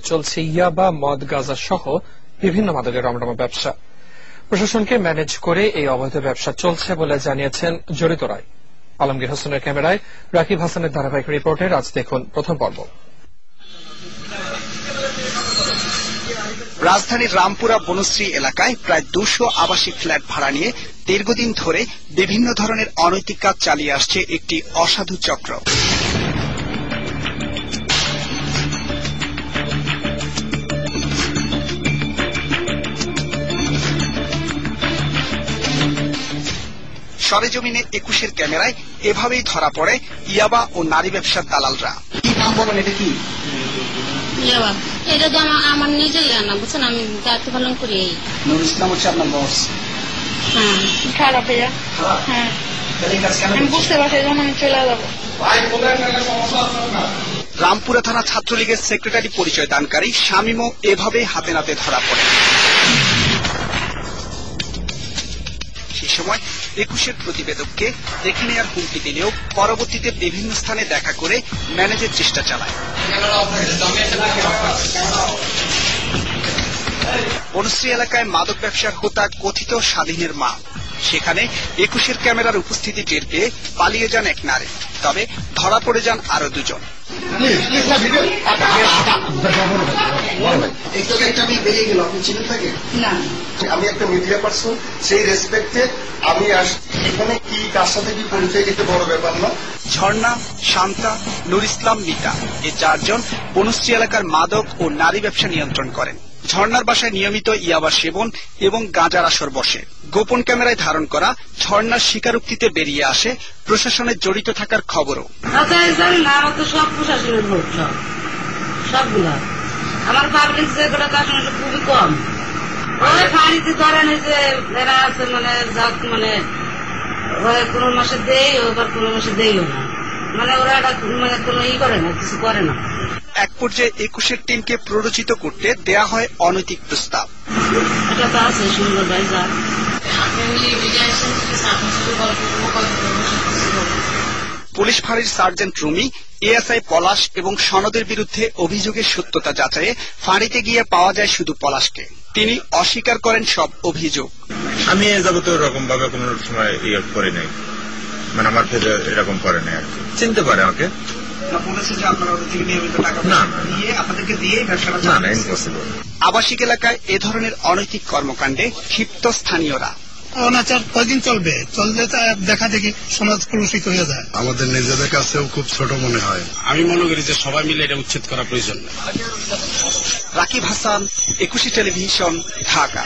চলছে ইয়াবা, মদ, গাঁজা সহ বিভিন্ন মাদকের রমরমা ব্যবসা। প্রশাসনকে ম্যানেজ করে এই অবৈধ ব্যবসা চলছে বলে জানিয়েছেন জড়িতরা। আলমগীর হোসেনের ক্যামেরায় রাকিব হাসানের ধারাবাহিক রিপোর্টের আজ দেখুন প্রথম পর্ব। রাজধানীর রামপুরা বনশ্রী এলাকায় প্রায় 200 আবাসিক ফ্ল্যাট ভাড়া নিয়ে দীর্ঘদিন ধরে বিভিন্ন ধরনের অনৈতিক কাজ চালিয়ে আসছে একটি অসাধু চক্র। সরেজমিনে 21-এর ক্যামেরায় এভাবেই ধরা পড়ে ইয়াবা ও নারী ব্যবসার দালালরা। কি নাম বলেন, এটা কি? এটা তো আমার নিজের না, বুঝছেন, আমি দায়িত্ব পালন করি। নুরুল ইসলাম হচ্ছে আপনার বস? হ্যাঁ, খারাপ হইয়া। হ্যাঁ, আমি বুঝতে পারছি, যখন আমি চলে যাবো। রামপুরা থানা ছাত্রলীগের সেক্রেটারি পরিচয় দানকারী শামীমও এভাবে হাতে নাতে ধরা পড়ে। সেই সময় 21-এর প্রতিবেদককে দেখে নেওয়ার হুমকি দিলেও পরবর্তীতে বিভিন্ন স্থানে দেখা করে ম্যানেজের চেষ্টা চালায়। বনশ্রী এলাকায় মাদক ব্যবসার হোতা কথিত স্বাধীনের মা। সেখানে 21-এর ক্যামেরার উপস্থিতি টের পেয়ে পালিয়ে যান এক নারী, তবে ধরা পড়ে যান আরো দুজন। আমি একটা মিডিয়া পার্সন, সেই রেসপেক্টে আমি এখানে কি কার সাথে কি পরিচয় দিতে বড় ব্যাপার না। ঝর্ণা, শান্তা, নুর ইসলাম, মিতা এই 4 জন বনশ্রী এলাকার মাদক ও নারী ব্যবসা নিয়ন্ত্রণ করেন। ঝর্ণার বাসায় নিয়মিত ইয়াবা সেবন এবং গাঁজার আসর বসে। গোপন ক্যামেরায় ধারণ করা ঝর্ণার স্বীকারোক্তিতে বেরিয়ে আসে প্রশাসনের জড়িত থাকার খবরও। সব প্রশাসনের ভোট, সবগুলা আমার পাবলিক খুবই কম। ওই ফাঁড়িতে ধরেন যে এরা আছে, মানে কোন মাসে দেয়, ওবার কোন মাসে দেয়ও না, মানে ওরা কোনো ই করে না, কিছু করে না। এক পর্যায়ে 21-এর টিমকে প্ররোচিত করতে দেয়া হয় অনৈতিক প্রস্তাব। এটা তো আছে সুন্দর ভাই, যা পুলিশ ফাঁড়ির সার্জেন্ট রুমি, এএসআই পলাশ এবং সনদের বিরুদ্ধে অভিযোগের সত্যতা যাচাইয়ে ফাঁড়িতে গিয়ে পাওয়া যায় শুধু পলাশকে। তিনি অস্বীকার করেন সব অভিযোগ। আমি এ যাবতীয় এরকম ভাবে কোন সময় ইয়ে করে নাই, মানে আমার থেকে এরকম করে নাই আর কি। চিনতে পারে আমাকে। আবাসিক এলাকায় এ ধরনের অনৈতিক কর্মকাণ্ডে ক্ষিপ্ত স্থানীয়রা। অনাচার কয়দিন চলবে? চললে তো দেখা দেখি সমাজ কলুষিত হয়ে যায়। আমাদের নিজেদের কাছেও খুব ছোট মনে হয়। আমি মনে করি যে সবাই মিলে এটা উচ্ছেদ করা প্রয়োজন। রাকিব হাসান, 21 টেলিভিশন, ঢাকা।